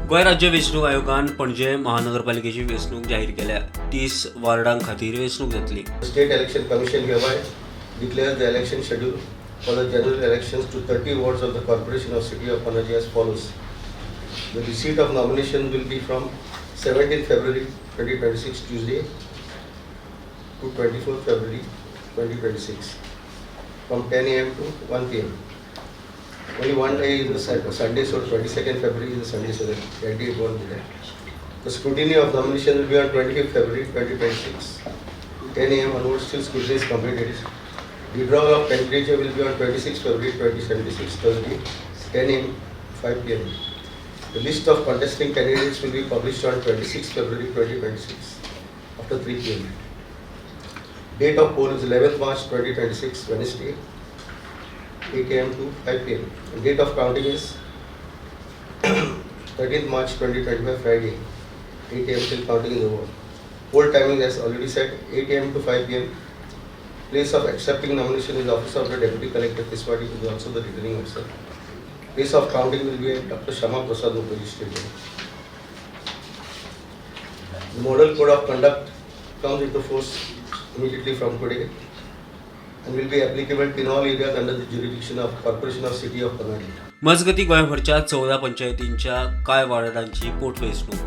गोंय राज्य वेंचणूक आयोगान पणजे महानगरपालिकेची वेंचणूक जाहीर केल्या. 30 वार्डां खातीर वेंचणूक जातली. State Election Commission hereby declares the election schedule for the general elections to 30 wards of the Corporation of City of Panaji as follows. The receipt of nomination will be from 17th February 2026 Tuesday to 24th February 2026 from 10 a.m. to 1 p.m. Only one day is the Sunday, so 22nd February is the Sunday, so that 28 won't be there. The scrutiny of nomination will be on 25th February 2026. 10 a.m. onwards till scrutiny is completed. Withdrawal of candidature will be on 26th February 2026 Thursday, 10 a.m. 5 p.m. The list of contesting candidates will be published on 26th February 2026 after 3 p.m. Date of poll is 11th March 2026 Wednesday, 8 a.m. to 5 p.m. The date of counting is 13th March 2025 Friday, 8 a.m. till counting is over. Poll timing, as already said, 8 a.m. to 5 p.m. Place of accepting nomination is office of the Deputy Collector Kiswati, who is also the returning officer. Place of counting will be at Dr. Shama Prasad Mukherjee Stadium. The model code of conduct comes into force immediately from today and will be applicable in all areas under the jurisdiction of Corporation of City of Konkani. मजगती गोंयभरच्या 14 पंचायतींच्या कांय वार्डांची पोटवेंचणूक.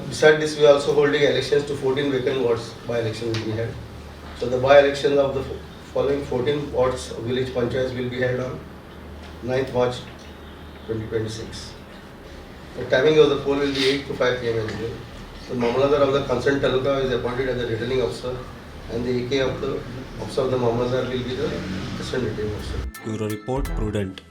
Besides this, we are also holding elections to 14 vacant wards. By-election will be held. So the by-elections of the following 14 wards of village panchayats will be held on 9th March 2026. The timing of the poll will be 8 to 5 p.m. as well. The Mamladar of the concerned taluka is appointed as the returning officer, and the AK of the officer of the Mamladar will be the assistant returning officer. Bureau Report, Prudent.